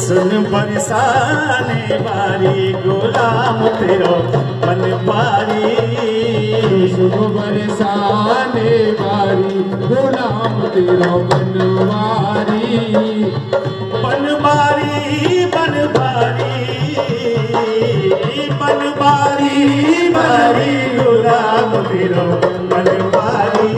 सुन बरसाने वाली गुलाम तेरो मन पारी, सुन बरसाने वाली गुलाम तेरो बनवारी, बनवारी बनवारी बनवारी वारी गुलाम तेरो बनवारी।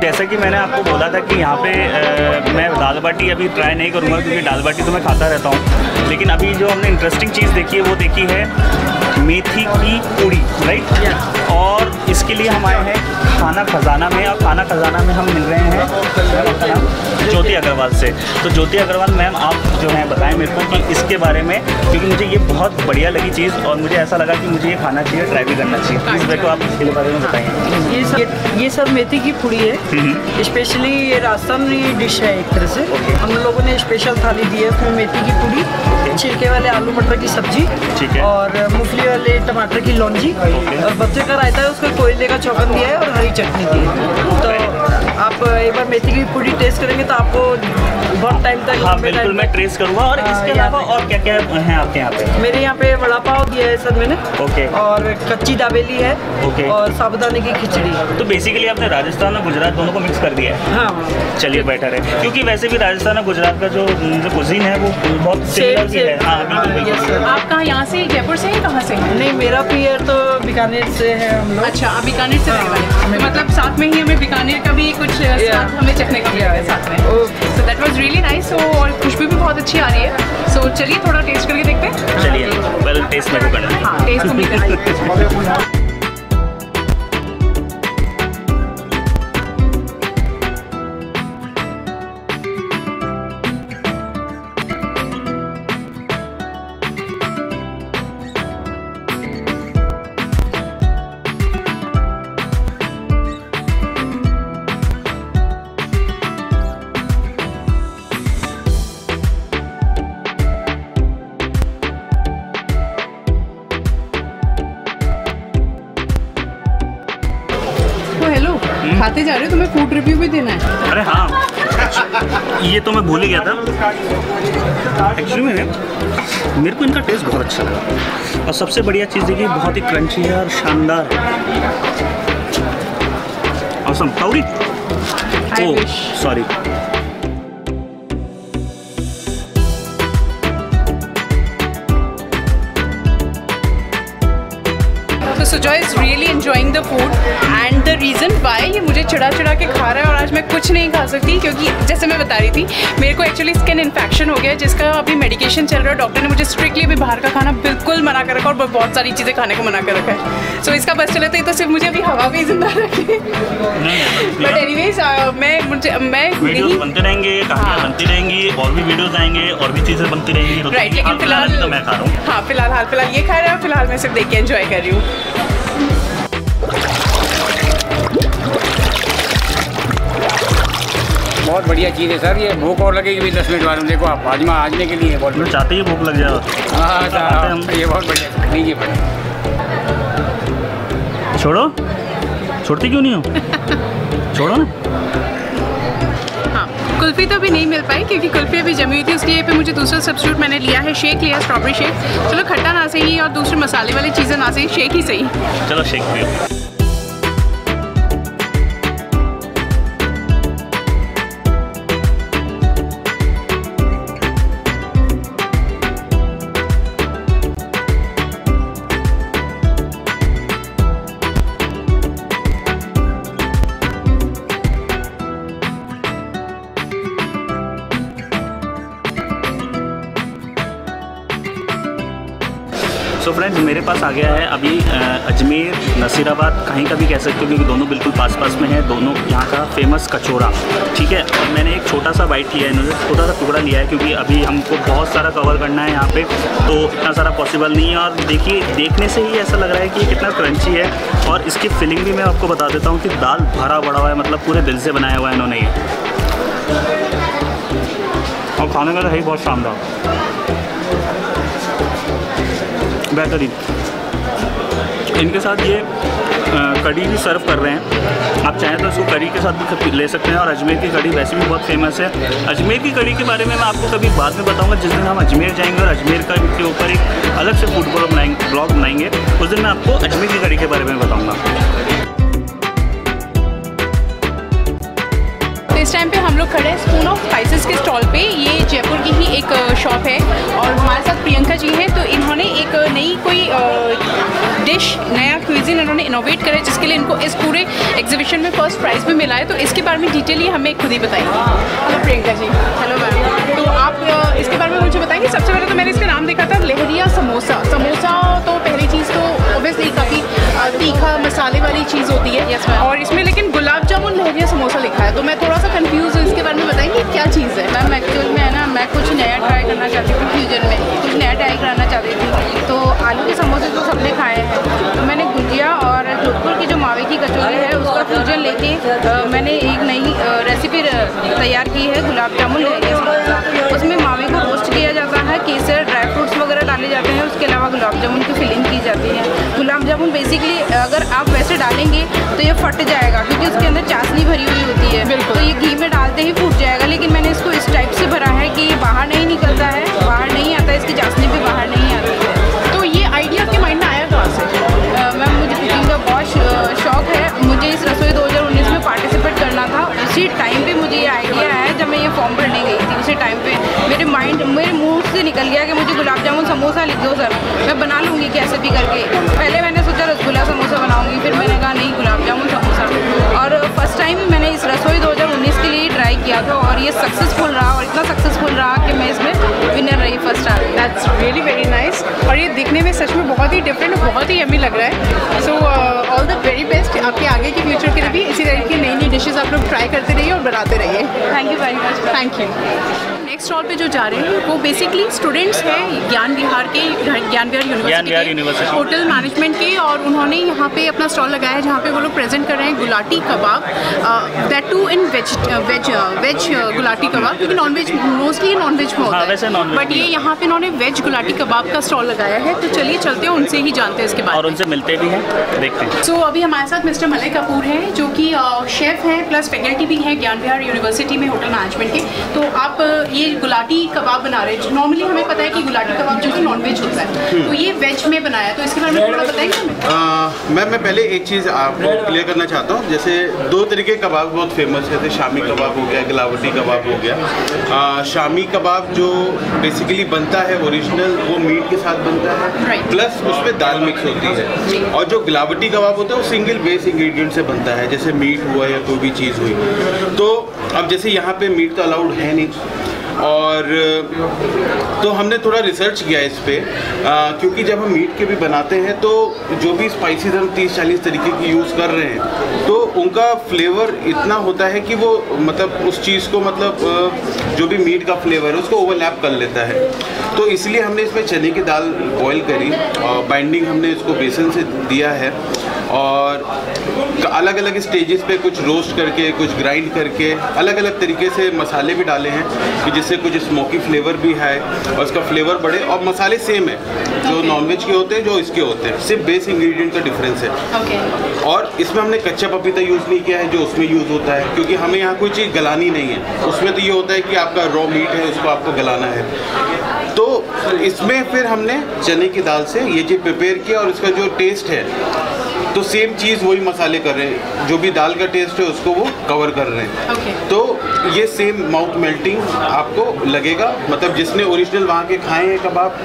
जैसा कि मैंने आपको बोला था कि यहाँ पे मैं दाल बाटी अभी ट्राई नहीं करूँगा क्योंकि दाल बाटी तो मैं खाता रहता हूँ, लेकिन अभी जो हमने इंटरेस्टिंग चीज़ देखी है वो देखी है मेथी की पूड़ी, राइट। और इसके लिए हम आए हैं खाना खजाना में, और खाना खजाना में हम मिल रहे हैं ज्योति अग्रवाल से। तो ज्योति अग्रवाल मैम, आप जो हैं बताएं मेरे को कि इसके बारे में, क्योंकि मुझे ये बहुत बढ़िया लगी चीज़ और मुझे ऐसा लगा कि मुझे ये खाना चाहिए, ट्राई भी करना चाहिए। इस को आप इसके बारे में बताएंगे। ये सर मेथी की पूड़ी है, स्पेशली ये राजस्थानी डिश है एक तरह से। हम लोगों ने स्पेशल थाली दी है, उसमें मेथी की पूड़ी, छिलके वाले आलू मटर की सब्जी, और मूंगफली वाले टमाटर की लौंजी, और बच्चे का रायता है, उसको कोयले का चौकन दिया है और हरी चटनी दी है। तो आप एक बार मेथी की पूड़ी टेस्ट करेंगे तो आपको बहुत टाइम तक। हाँ बिल्कुल, मैं टेस्ट करूँगा। और इसके अलावा और क्या क्या है आपके यहाँ पे? मेरे यहाँ पे वड़ा पाव दिया है सर मैंने, ओके, और कच्ची दाबेली है, ओके, और साबुदाने की खिचड़ी है। तो बेसिकली आपने राजस्थान और गुजरात दोनों को मिक्स कर दिया है। हाँ चलिए बेटर है, क्योंकि वैसे भी राजस्थान और गुजरात का जो कुजीन है वो बहुत सिमिलर भी है। हाँ बिल्कुल। आप कहाँ, यहाँ से जयपुर से हैं, कहाँ से? नहीं, मेरा पियर तो बीकानेर से है हम लोग। अच्छा, आप बीकानेर से रहने वाले, मतलब साथ में ही हमें बीकानेर का भी कुछ स्वाद हमें चखने का मिला है साथ में। So that was really nice. और खुशबू भी बहुत अच्छी आ रही है। सो चलिए थोड़ा टेस्ट करके देखते हैं। चलिए, पहले टेस्ट मेरे को करना है। हाँ, टेस्ट तो भी करना है। खाते जा रहे हो, तुम्हें फूड रिव्यू भी देना है। अरे हाँ, ये तो मैं भूल ही गया था। एक्चुअली मेरे को इनका टेस्ट बहुत अच्छा लगा, और सबसे बढ़िया चीज़ देखिए, बहुत ही क्रंची है और शानदार है। Awesome. Kauri, oh sorry. Sujoy is really enjoying the food, and the reason why ये मुझे चिढ़ा के खा रहा है और आज मैं कुछ नहीं खा सकती, क्योंकि जैसे मैं बता रही थी, मेरे को एक्चुअली स्किन इन्फेक्शन हो गया है, जिसका अभी मेडिकेशन चल रहा है। डॉक्टर ने मुझे स्ट्रिक्टली अभी बाहर का खाना बिल्कुल मना कर रखा, और बहुत सारी चीज़ें खाने को मना कर रखा है। सो इसका बस चले तो सिर्फ मुझे अभी हवा भी जिंदा रखे। बट एनीवेज मैं वीडियोस बनते रहेंगे, कहानियाँ बनती रहेंगी, और भी वीडियोस आएंगे, और भी चीज़ें बनती रहेंगी। राइट, लेकिन फिलहाल तो मैं खा रहा हूँ। हाँ, फिलहाल ये खा रहा है, फिलहाल मैं सिर्फ देख के एंजॉय कर रही हूँ। बहुत बढ़िया चीज़ है सर, ये भूख और लगेगी भी 10 मिनट बाद में। देखो आप आजमे के लिए बहुत चाहते ही भूख लग जाए। हाँ सर, ये बहुत बढ़िया, लीजिए बढ़िया। छोड़ो, छोड़ती क्यों नहीं हो? छोड़ो ना। हाँ, कुल्फ़ी तो अभी नहीं मिल पाई क्योंकि कुल्फ़ी अभी जमी हुई थी, उसके लिए पे मुझे दूसरा सब्स्टिट्यूट मैंने लिया है, शेक लिया, स्ट्रॉबेरी शेक। चलो खट्टा ना सही और दूसरे मसाले वाली चीज़ें ना सही, शेक ही सही। चलो शेक पियो। सो फ्रेंड्स, मेरे पास आ गया है अभी अजमेर नसीराबाद, कहीं का भी कह सकते हो क्योंकि दोनों बिल्कुल पास में है। दोनों यहाँ का फेमस कचौड़ा, ठीक है। और मैंने एक छोटा सा बाइट लिया है, इन्होंने छोटा सा टुकड़ा लिया है क्योंकि अभी हमको बहुत सारा कवर करना है यहाँ पे, तो इतना सारा पॉसिबल नहीं है। और देखिए, देखने से ही ऐसा लग रहा है कि ये कितना क्रंची है। और इसकी फिलिंग भी मैं आपको बता देता हूँ कि दाल भरा बड़ा हुआ है, मतलब पूरे दिल से बनाया हुआ है इन्होंने ये। और खाने का तो है ही बहुत शानदार। बेहतरीन। इनके साथ ये कढ़ी भी सर्व कर रहे हैं, आप चाहें तो इसको कढ़ी के साथ भी ले सकते हैं। और अजमेर की कढ़ी वैसे भी बहुत फेमस है। अजमेर की कढ़ी के बारे में मैं आपको कभी बाद में बताऊंगा, जिस दिन हम अजमेर जाएंगे और अजमेर का के ऊपर एक अलग से फूड ब्लॉग बनाएंगे, उस दिन मैं आपको अजमेर की कढ़ी के बारे में बताऊँगा। इस टाइम पे हम लोग खड़े हैं स्पून ऑफ स्पाइसेस के स्टॉल पे। ये जयपुर की ही एक शॉप है और हमारे साथ प्रियंका जी हैं। तो इन्होंने एक नई कोई डिश, नया क्विज़िन इन्होंने इनोवेट करा है, जिसके लिए इनको इस पूरे एग्जीबिशन में फर्स्ट प्राइज़ भी मिला है। तो इसके बारे में डिटेली हमें खुद ही बताएंगे। Hello Priyanka ji. Hello ma'am. तो आप इसके बारे में मुझे बताएंगे। सबसे पहले तो मैंने इसका नाम देखा था लहरिया समोसा। समोसा तो पहली चीज़ तो ऑब्वियसली काफ़ी तीखा मसाले वाली चीज़ होती है। Yes ma'am. और इसमें लेकिन गुलाब जामुन लहरिया समोसा लिखा है, तो मैं थोड़ा सा कंफ्यूज हूँ। इसके बारे में बताएंगे क्या चीज़ है? मैम एक्चुअल में है ना, मैं कुछ नया ट्राई करना चाहती थी, फ्यूजन में कुछ नया ट्राई कराना चाहती थी। तो आलू के समोसे तो सबने खाए हैं, तो मैंने गुजिया और जोधपुर की जो मावे की कचौरी है उसका फ्यूजन लेके मैंने एक नई रेसिपी तैयार की है, गुलाब जामुन लहरिया समोसा। उसमें मावे को रोस्ट किया जाता है, केसर, ड्राई फ्रूट्स वगैरह डाले जाते हैं। उसके अलावा गुलाब जामुन की फिलिंग की जाती है। गुलाब जामुन बेसिकली अगर आप वैसे डालेंगे तो ये फट जाएगा, क्योंकि उसके अंदर चाशनी भरी हुई होती है, तो ये घी में डालते ही फूट जाएगा। लेकिन मैंने इसको इस टाइप से भरा है कि बाहर नहीं निकलता है, बाहर नहीं आता, इसकी चाशनी भी बाहर नहीं आती है। तो ये आइडिया आपके माइंड में आया कहाँ से? मैम मुझे कुकिंग का बहुत शौक है। मुझे इस रसोई 2019 में पार्टिसिपेट करना था। उसी टाइम पे मुझे ये आइडिया आया जब मैं ये फॉर्म भरने गई थी। उसी टाइम पे मेरे मुंह से निकल गया कि मुझे गुलाब जामुन समोसा लिख दो सर, मैं बना लूँगी कैसे भी करके। पहले मैंने सोचा रसगुल्ला समोसा बनाऊँगी, फिर मैंने कहा नहीं गुलाब जामुन समोसा। और फर्स्ट टाइम मैंने इस रसोई 2019 के लिए ट्राई किया था और ये सक्सेसफुल रहा, और इतना सक्सेसफुल रहा कि मैं इसमें विनर रही फर्स्ट आ गई। That's really very nice. और ये दिखने में सच में बहुत ही डिफरेंट, बहुत ही यम्मी लग रहा है। So all the very best आपके आगे के फ्यूचर के लिए भी। इसी तरह की नई नई डिशेज़ आप लोग ट्राई करते रहिए और बनाते रहिए। Thank you very much. Thank you. Next stall पे जो जा रहे हैं वो बेसिकली स्टूडेंट्स हैं ज्ञान विहार के, ज्ञान विहार यूनिवर्सिटी होटल मैनेजमेंट के, और उन्होंने यहाँ पे अपना स्टॉल लगाया है जहाँ पे वो लोग प्रेजेंट कर रहे हैं Gulati kebab, that two in veg Gulati kebab, क्योंकि नॉनवेज मोस्टली नॉनवेज में होता है, बट ये यहाँ पे इन्होंने वेज गुलाटी कबाब का स्टॉल लगाया है। तो चलिए चलते हैं, उनसे ही जानते हैं इसके बारे में और उनसे मिलते भी हैं, देखते हैं। सो अभी हमारे साथ मिस्टर मलय कपूर हैं, जो कि शेफ़ हैं प्लस फैकल्टी भी हैं ज्ञान विहार यूनिवर्सिटी में होटल मैनेजमेंट के। तो आप ये गुलाटी कबाब बना रहे हैं। नॉर्मली हमें पता है कि गुलाटी कबाब जो है नॉनवेज होता है, तो ये वेज में बनाया, तो इसके बारे में थोड़ा बताएंगे हमें? मैं पहले एक चीज़ आपको क्लियर करना चाहता हूँ। जैसे दो तरीके कबाब बहुत फेमस है, जैसे शामी कबाब हो गया, गिलावटी कबाब हो गया। शामी कबाब जो बेसिकली बनता है ओरिजिनल, वो मीट के साथ बनता है, प्लस उसमें दाल मिक्स होती है। और जो गिलावटी कबाब होता है वो सिंगल बेस इंग्रेडिएंट से बनता है, जैसे मीट हुआ या कोई भी चीज़ हुई। तो अब जैसे यहाँ पे मीट तो अलाउड है नहीं, और तो हमने थोड़ा रिसर्च किया इस पर, क्योंकि जब हम मीट के भी बनाते हैं तो जो भी स्पाइसेस हम 30-40 तरीके की यूज़ कर रहे हैं, तो उनका फ्लेवर इतना होता है कि वो मतलब उस चीज़ को मतलब जो भी मीट का फ्लेवर है उसको ओवरलैप कर लेता है। तो इसलिए हमने इसमें चने की दाल बॉईल करी और बाइंडिंग हमने इसको बेसन से दिया है, और अलग अलग स्टेजेस पे कुछ रोस्ट करके, कुछ ग्राइंड करके, अलग अलग तरीके से मसाले भी डाले हैं कि जिससे कुछ स्मोकी फ्लेवर भी है और उसका फ्लेवर बढ़े। और मसाले सेम है, जो नॉनवेज के होते हैं जो इसके होते हैं, सिर्फ बेस इंग्रेडिएंट का डिफरेंस है। और इसमें हमने कच्चा पपीता यूज़ नहीं किया है जो उसमें यूज़ होता है, क्योंकि हमें यहाँ कोई चीज़ गलानी नहीं है। उसमें तो ये होता है कि आपका रॉ मीट है उसको आपको गलाना है। तो इसमें फिर हमने चने की दाल से ये चीज़ प्रिपेयर किया, और इसका जो टेस्ट है तो सेम चीज़ वही मसाले कर रहे हैं, जो भी दाल का टेस्ट है उसको वो कवर कर रहे हैं। तो ये सेम माउथ मेल्टिंग आपको लगेगा, मतलब जिसने ओरिजिनल वहाँ के खाए हैं कबाब,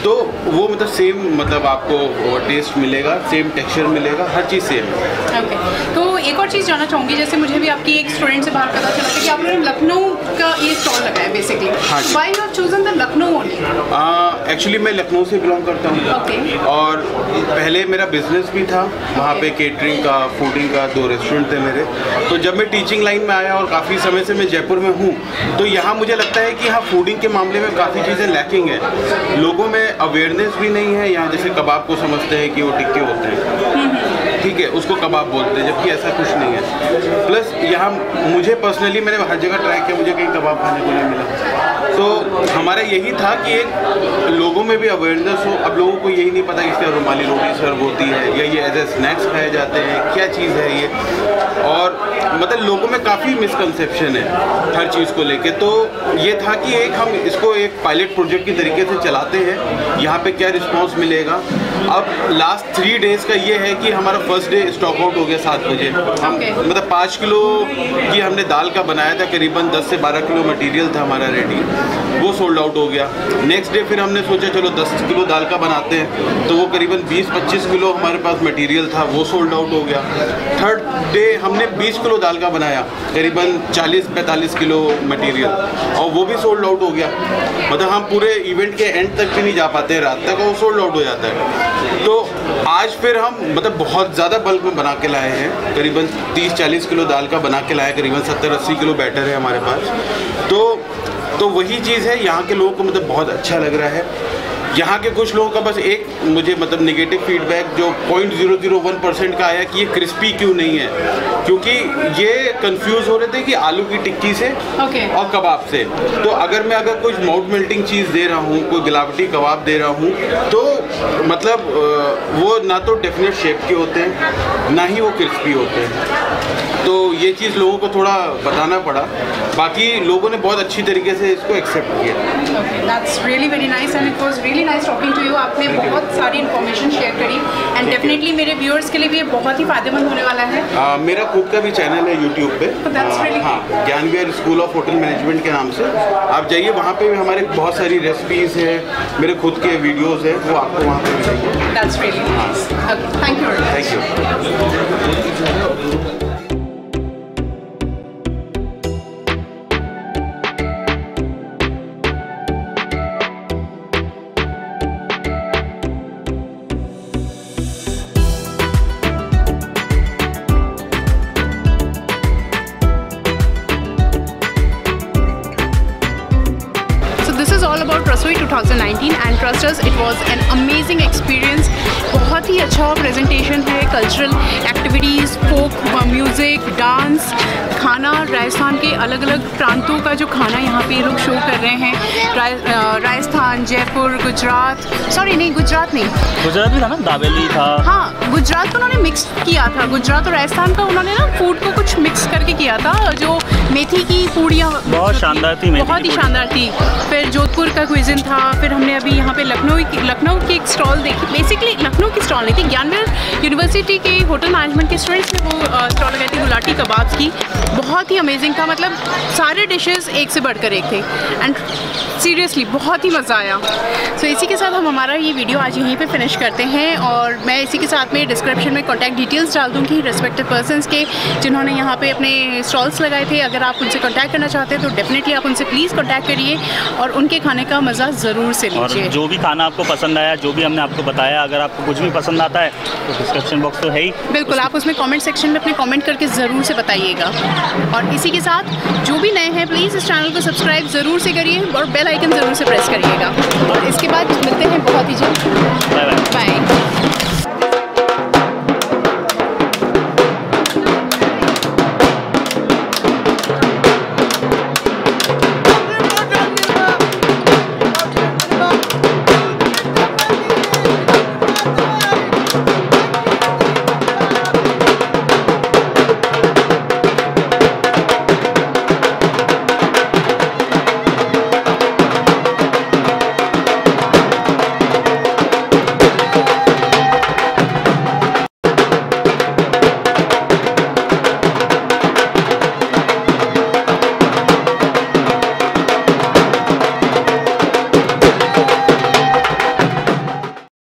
तो वो मतलब सेम मतलब आपको टेस्ट मिलेगा, सेम टेक्सचर मिलेगा, हर चीज़ सेम है। तो एक और चीज़ जानना चाहूँगी, जैसे मुझे भी आपकी एक स्टूडेंट से बाहर पता चला था कि आप लोगों ने लखनऊ का ये स्टॉल लगाया है basically. Why you have chosen the Lucknow only? Actually मैं लखनऊ से बिलोंग करता हूँ, और पहले मेरा बिजनेस भी था वहाँ पे, केटरिंग का, फूडिंग का, 2 रेस्टोरेंट थे मेरे। तो जब मैं टीचिंग लाइन में आया और काफ़ी समय से मैं जयपुर में हूँ, तो यहाँ मुझे लगता है कि यहाँ फूडिंग के मामले में काफ़ी चीज़ें लैकिंग है। लोगों में अवेयरनेस भी नहीं है। यहाँ जैसे कबाब को समझते हैं कि वो टिक्के होते हैं, ठीक है, उसको कबाब बोलते हैं, जबकि ऐसा कुछ नहीं है। प्लस यहाँ मुझे पर्सनली, मैंने हर जगह ट्राई किया, मुझे कहीं कबाब खाने को नहीं मिला। तो हमारा यही था कि एक लोगों में भी अवेयरनेस हो। अब लोगों को यही नहीं पता कि इसके रुमाली रोटी सर्व होती है या ये एज ए स्नैक्स खाए जाते हैं, क्या चीज़ है ये। और मतलब लोगों में काफ़ी मिसकंसेप्शन है हर चीज़ को लेके। तो ये था कि एक हम इसको एक पायलट प्रोजेक्ट की तरीके से चलाते हैं, यहाँ पे क्या रिस्पांस मिलेगा। अब लास्ट 3 डेज़ का ये है कि हमारा फर्स्ट डे स्टॉक आउट हो गया 7 बजे। हम मतलब 5 किलो की हमने दाल का बनाया था, करीबन 10 से 12 किलो मटेरियल था हमारा रेडी, वो सोल्ड आउट हो गया। नेक्स्ट डे फिर हमने सोचा चलो 10 किलो दाल का बनाते हैं, तो वो करीबन 20-25 किलो हमारे पास मटेरियल था, वो सोल्ड आउट हो गया। थर्ड डे हमने 20 किलो दाल का बनाया, करीबन 40-45 किलो मटेरियल, और वो भी सोल्ड आउट हो गया। मतलब हम पूरे इवेंट के एंड तक भी नहीं जा पाते हैं, रात तक, और वो सोल्ड आउट हो जाता है। तो आज फिर हम मतलब बहुत ज़्यादा बल्क में बना के लाए हैं, करीबन 30-40 किलो दाल का बना के लाए, करीबन 70-80 किलो बैटर है हमारे पास। तो वही चीज़ है, यहाँ के लोगों को मतलब बहुत अच्छा लग रहा है। यहाँ के कुछ लोगों का बस एक मुझे मतलब नेगेटिव फीडबैक जो 0.001% का आया कि ये क्रिस्पी क्यों नहीं है, क्योंकि ये कंफ्यूज हो रहे थे कि आलू की टिक्की से और कबाब से। तो अगर मैं कुछ माउथ मेल्टिंग चीज़ दे रहा हूँ, कोई गिलावटी कबाब दे रहा हूँ, तो मतलब वो ना तो डेफिनेट शेप के होते हैं, ना ही वो क्रिस्पी होते हैं। तो ये चीज़ लोगों को थोड़ा बताना पड़ा, बाकी लोगों ने बहुत अच्छी तरीके से इसको एक्सेप्ट किया। That's really very nice and it was really nice talking to you. आपने बहुत सारी इन्फॉर्मेशन शेयर करी एंड डेफिनेटली मेरे व्यूअर्स के लिए भी ये बहुत ही फायदेमंद होने वाला है। मेरा खुद का भी चैनल है यूट्यूब पे, हाँ, ज्ञान विहार स्कूल ऑफ होटल मैनेजमेंट के नाम से। आप जाइए, वहाँ पे भी हमारे बहुत सारी रेसिपीज़ हैं, मेरे खुद के वीडियोज़ हैं, वो आपको वहाँ पे मिलेंगे। That's really nice. Okay, thank you very much. Thank you. About Rasoi 2019 and trust us, it was an amazing experience. बहुत ही अच्छा प्रेजेंटेशन है, cultural activities, folk music, dance, खाना, राजस्थान के अलग अलग प्रांतों का जो खाना यहाँ पे ये लोग शो कर रहे हैं। राजस्थान, जयपुर, गुजरात, सॉरी नहीं गुजरात नहीं, गुजरात भी था ना, दाबेली था। हाँ, गुजरात को उन्होंने मिक्स किया था, गुजरात और राजस्थान का उन्होंने ना फूड को कुछ मिक्स करके किया था। जो मेथी की पूड़ियाँ बहुत शानदार थी, बहुत ही शानदार थी। फिर जोधपुर का क्विज़न था। फिर हमने अभी यहाँ पे लखनऊ की एक स्टॉल देखी, बेसिकली लखनऊ की स्टॉल नहीं थी, ज्ञान विहार यूनिवर्सिटी के होटल मैनेजमेंट के स्टूडेंट्स ने वो स्टॉल लगाई थी गुलाटी कबाब की। बहुत ही अमेजिंग था, मतलब सारे डिशेस एक से बढ़कर एक थे एंड सीरियसली बहुत ही मज़ा आया। सो इसी के साथ हम हमारा ये वीडियो आज यहीं पे फिनिश करते हैं, और मैं इसी के साथ में डिस्क्रिप्शन में कॉन्टैक्ट डिटेल्स डाल दूँगी रेस्पेक्टिव पर्सनस के जिन्होंने यहाँ पे अपने स्टॉल्स लगाए थे। अगर आप उनसे कॉन्टैक्ट करना चाहते हैं तो डेफिनेटली आप उनसे प्लीज़ कॉन्टैक्ट करिए और उनके खाने का मज़ा ज़रूर से लीजिए। और जो भी खाना आपको पसंद आया, जो भी हमने आपको बताया, अगर आपको कुछ भी पसंद आता है तो डिस्क्रिप्शन बॉक्स तो है ही, बिल्कुल आप उसमें कमेंट सेक्शन में अपने कमेंट करके ज़रूर से बताइएगा। और इसी के साथ जो भी नए हैं प्लीज़ इस चैनल को सब्सक्राइब ज़रूर से करिए और बेल आइकन ज़रूर से प्रेस करिएगा। और इसके बाद मिलते हैं बहुत ही जल्द